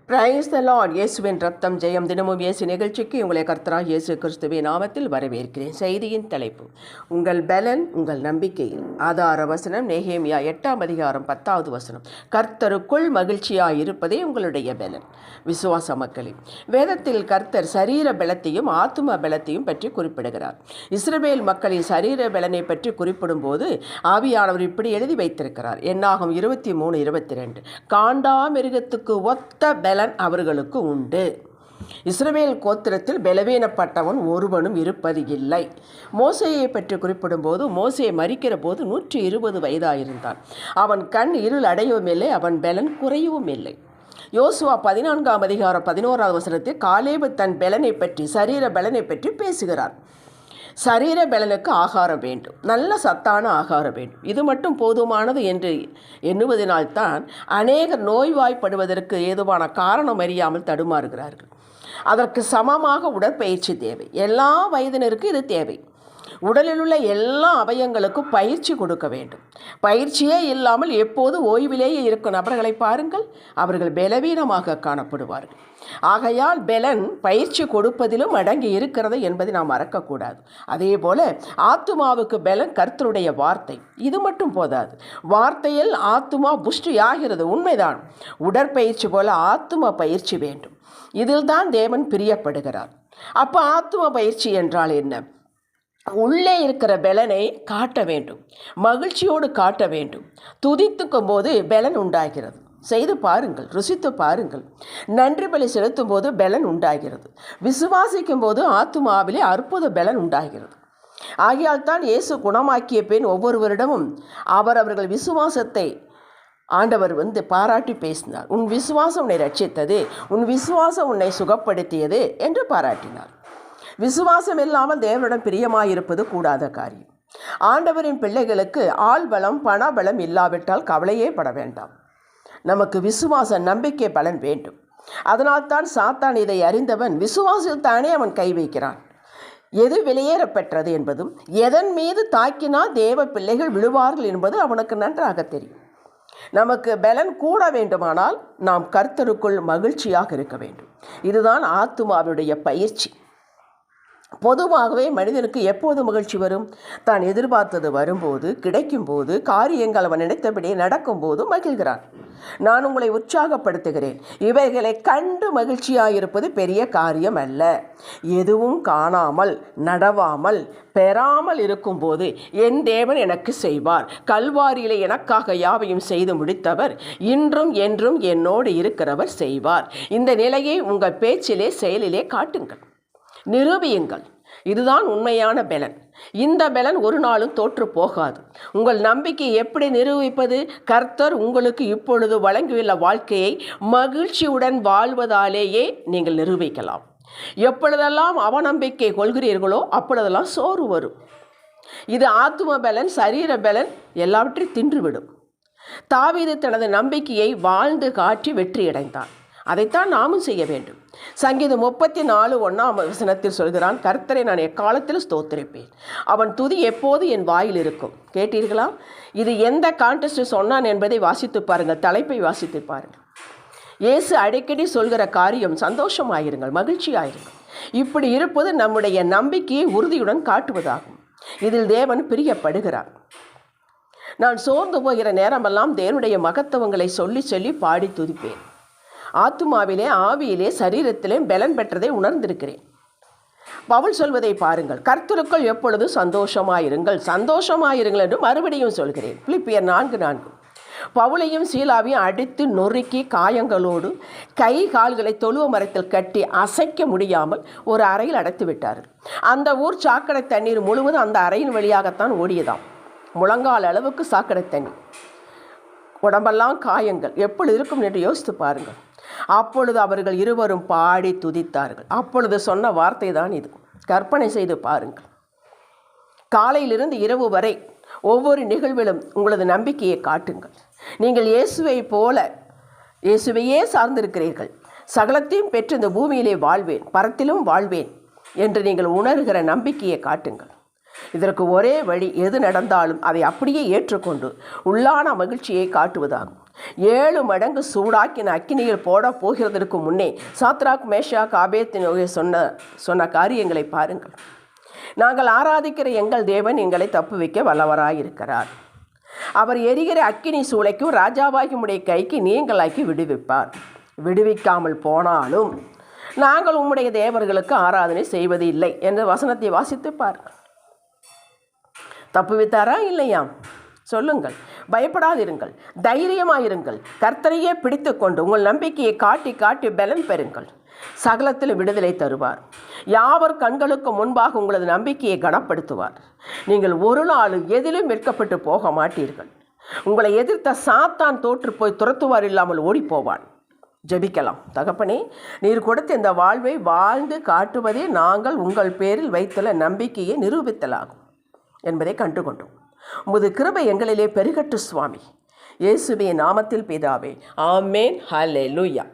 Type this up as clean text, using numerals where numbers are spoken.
Praise the Lord. இயேசுவின் ரத்தம் ஜெயம். தினமும் இயேசு நிகழ்ச்சிக்கு உங்களை கர்த்தராகிய இயேசு கிறிஸ்துவின் நாமத்தில் வரவேற்கிறேன். செய்தியின் தலைப்பு, உங்கள் பலன் உங்கள் நம்பிக்கையில். ஆதார வசனம் நெகேமியா 8:10. கர்த்தருக்குள் மகிழ்ச்சியாய் இருப்பதே உங்களுடைய பலன். விசுவாச மக்களே, வேதத்தில் கர்த்தர் சரீர பலத்தையும் ஆத்தும பலத்தையும் பற்றி குறிப்பிடுகிறார். இஸ்ரவேல் மக்களின் சரீர பலனை பற்றி குறிப்பிடும் போது ஆவியானவர் இப்படி எழுதி வைத்திருக்கிறார். என்னாகும் 23:22. காண்டாமிருகத்துக்கு ஒத்த பலன் அவர்களுக்கு உண்டு. இஸ்ரவேல் கோத்திரத்தில் பலவீனப்பட்டவன் ஒருவனும் இருப்பது இல்லை. மோசேயை பற்றி குறிப்பிடும் போது, மோசே மரிக்கிற போது 120 வயதாயிருந்தான். அவன் கண் இருள் அடையவும் இல்லை, அவன் பலன் குறையவும் இல்லை. யோசுவா 14:11 காலேபு தன் பலனை பற்றி, சரீர பலனை பற்றி பேசுகிறார். சரீர பலனுக்கு ஆகாரம் வேண்டும், நல்ல சத்தான ஆகாரம் வேண்டும். இது மட்டும் போதுமானது என்று எண்ணுவதனால்தான் அநேகர் நோய்வாய்ப்படுவதற்கு ஏதுவான காரணம் அறியாமல் தடுமாறுகிறார்கள். அதற்கு சமமாக உடற்பயிற்சி தேவை. எல்லா வயதினருக்கும் இது தேவை. உடலில் உள்ள எல்லா அவயங்களுக்கும் பயிற்சி கொடுக்க வேண்டும். பயிற்சியே இல்லாமல் எப்போது ஓய்விலேயே இருக்கும் நபர்களை பாருங்கள், அவர்கள் பலவீனமாக காணப்படுவார்கள். ஆகையால் பலன் பயிற்சி கொடுப்பதிலும் அடங்கி இருக்கிறது என்பதை நாம் மறக்கக்கூடாது. அதே போல ஆத்துமாவுக்கு பலன் கர்த்தருடைய வார்த்தை. இது மட்டும் போதாது, வார்த்தையில் ஆத்துமா புஷ்டியாகிறது, உண்மைதான். உடற்பயிற்சி போல ஆத்தும பயிற்சி வேண்டும். இதில் தான் தேவன் பிரியப்படுகிறார். அப்போ ஆத்தும பயிற்சி என்றால் என்ன? உள்ளே இருக்கிற பலனை காட்ட வேண்டும், மகிழ்ச்சியோடு காட்ட வேண்டும். துதித்துக்கும் போது பலன் உண்டாகிறது. செய்து பாருங்கள், ருசித்து பாருங்கள். நன்றி பலி செலுத்தும் போது பலன் உண்டாகிறது. விசுவாசிக்கும் போது ஆத்துமாவிலே அற்புத பலன் உண்டாகிறது. ஆகையால் தான் இயேசு குணமாக்கிய பின் ஒவ்வொருவரிடமும் அவர்கள் விசுவாசத்தை ஆண்டவர் பாராட்டி பேசினார். உன் விசுவாசம் உன்னை ரட்சித்தது, உன் விசுவாசம் உன்னை சுகப்படுத்தியது என்று பாராட்டினார். விசுவாசம் இல்லாமல் தேவனிடம் பிரியமாயிருப்பது கூடாத காரியம். ஆண்டவரின் பிள்ளைகளுக்கு ஆள்பலம் பணபலம் இல்லாவிட்டால் கவலையே பட வேண்டாம். நமக்கு விசுவாச நம்பிக்கை பலன் வேண்டும். அதனால்தான் சாத்தான் இதை அறிந்தவன் விசுவாசத்தானே அவன் கை வைக்கிறான். எது வெளியேற பெற்றது என்பதும், எதன் மீது தாக்கினால் தேவ பிள்ளைகள் விழுவார்கள் என்பது அவனுக்கு நன்றாக தெரியும். நமக்கு பலன் கூட வேண்டுமானால் நாம் கர்த்தருக்குள் மகிழ்ச்சியாக இருக்க வேண்டும். இதுதான் ஆத்துமாவுடைய பயிற்சி. பொதுவாகவே மனிதனுக்கு எப்போது மகிழ்ச்சி வரும்? தான் எதிர்பார்த்தது வரும்போது, கிடைக்கும்போது, காரியங்கள் அவன் நினைத்தபடி நடக்கும்போது மகிழ்கிறான். நான் உங்களை உற்சாகப்படுத்துகிறேன். இவைகளை கண்டு மகிழ்ச்சியாயிருப்பது பெரிய காரியம் அல்ல. எதுவும் காணாமல், நடவாமல், பெறாமல் இருக்கும்போது என் தேவன் எனக்கு செய்வார், கல்வாரியிலே எனக்காக யாவையும் செய்து முடித்தவர், இன்றும் என்றும் என்னோடு இருக்கிறவர் செய்வார். இந்த நிலையை உங்கள் பேச்சிலே, செயலிலே காட்டுங்கள், நிரூபியுங்கள். இதுதான் உண்மையான பலன். இந்த பலன் ஒரு நாளும் தோற்று போகாது. உங்கள் நம்பிக்கை எப்படி நிரூபிப்பது? கர்த்தர் உங்களுக்கு இப்பொழுது வழங்கியுள்ள வாழ்க்கையை மகிழ்ச்சியுடன் வாழ்வதாலேயே நீங்கள் நிரூபிக்கலாம். எப்பொழுதெல்லாம் அவநம்பிக்கை கொள்கிறீர்களோ அப்பொழுதெல்லாம் சோறு வரும். இது ஆத்தும பலன், சரீர பலன் எல்லாவற்றையும் தின்றுவிடும். தாவீது தனது நம்பிக்கையை வாழ்ந்து காட்டி வெற்றியடைந்தான். அதைத்தான் நாமும் செய்ய வேண்டும். சங்கீதம் 34:1 சொல்கிறான், கர்த்தரை நான் எக்காலத்தில் ஸ்தோத்திரிப்பேன், அவன் துதி எப்போது என் வாயில் இருக்கும். கேட்டீர்களா? இது எந்த கான்டெஸ்ட் சொன்னான் என்பதை வாசித்து பாருங்கள், தலைப்பை வாசித்து பாருங்கள். இயேசு அடிக்கடி சொல்கிற காரியம் சந்தோஷமாயிருங்கள், மகிழ்ச்சியாயிருங்கள். இப்படி இருப்பது நம்முடைய நம்பிக்கையை உறுதியுடன் காட்டுவதாகும். இதில் தேவன் பிரியப்படுகிறார். நான் சோர்ந்து போகிற நேரமெல்லாம் தேவனுடைய மகத்துவங்களை சொல்லி சொல்லி பாடி துதிப்பேன். ஆத்துமாவிலே, ஆவியிலே, சரீரத்திலே பலன் பெற்றதை உணர்ந்திருக்கிறேன். பவுல் சொல்வதை பாருங்கள், கர்த்தருக்குள் எப்பொழுது சந்தோஷமாயிருங்கள், சந்தோஷமாயிருங்கள் என்று மறுபடியும் சொல்கிறேன். பிலிப்பியர் 4:4. பவுலையும் சீலாவையும் அடித்து நொறுக்கி காயங்களோடு கை கால்களை தொழுவ மரத்தில் கட்டி அசைக்க முடியாமல் ஒரு அறையில் அடைத்து விட்டார்கள். அந்த ஊர் சாக்கடை தண்ணீர் முழுவதும் அந்த அறையின் வழியாகத்தான் ஓடியதாம். முழங்கால் அளவுக்கு சாக்கடை தண்ணீர், உடம்பெல்லாம் காயங்கள். எப்படி இருக்கும் என்று யோசித்து பாருங்கள். அப்பொழுது அவர்கள் இருவரும் பாடி துதித்தார்கள். அப்பொழுது சொன்ன வார்த்தை தான் இது. கற்பனை செய்து பாருங்கள். காலையிலிருந்து இரவு வரை ஒவ்வொரு நிகழ்விலும் உங்களது நம்பிக்கையை காட்டுங்கள். நீங்கள் இயேசுவையே சார்ந்திருக்கிறீர்கள். சகலத்தையும் பெற்று இந்த பூமியிலே வாழ்வேன், பரத்திலும் வாழ்வேன் என்று நீங்கள் உணர்கிற நம்பிக்கையை காட்டுங்கள். இதற்கு ஒரே வழி, எது நடந்தாலும் அதை அப்படியே ஏற்றுக்கொண்டு உள்ளான மகிழ்ச்சியை காட்டுவதாகும். 7 மடங்கு சூடாக்கின அக்கினியில் போட போகிறதற்கு முன்னே சாத்ராக், மேஷாக், ஆபேத்நேகோ சொன்ன காரியங்களை பாருங்கள். நாங்கள் ஆராதிக்கிற எங்கள் தேவன் எங்களை தப்புவிக்க வல்லவராயிருக்கிறார். அவர் எரிகிற அக்கினி சூளைக்கும் ராஜாவாகி உம்முடைய கைக்கு நீங்களாக்கி விடுவிப்பார். விடுவிக்காமல் போனாலும் நாங்கள் உம்முடைய தேவர்களுக்கு ஆராதனை செய்வது இல்லை என்ற வசனத்தை வாசித்து பாருங்கள். தப்புவித்தாரா இல்லையாம்? சொல்லுங்கள். பயப்படாதிருங்கள், தைரியமாயிருங்கள். கர்த்தரையே பிடித்து கொண்டு உங்கள் நம்பிக்கையை காட்டி காட்டி பலன் பெறுங்கள். சகலத்தில் விடுதலை தருவார். யாவர் கண்களுக்கு முன்பாக உங்களது நம்பிக்கையை கனப்படுத்துவார். நீங்கள் ஒரு நாளும் எதிலும் வெட்கப்பட்டு போக மாட்டீர்கள். உங்களை எதிர்த்த சாத்தான் தோற்று போய் துரத்துவார், இல்லாமல் ஓடிப்போவான். ஜெபிக்கலாம். தகப்பனே, நீர் கொடுத்த இந்த வாழ்வை வாழ்ந்து காட்டுவதே நாங்கள் உங்கள் பேரில் வைத்துள்ள நம்பிக்கையை நிரூபித்தலாகும் என்பதை கண்டுகொண்டோம். உமது கிருபை எங்களிலே பெருகட்டு சுவாமி. இயேசுவின் நாமத்தில் பிதாவே, ஆமேன். ஹல்லேலூயா.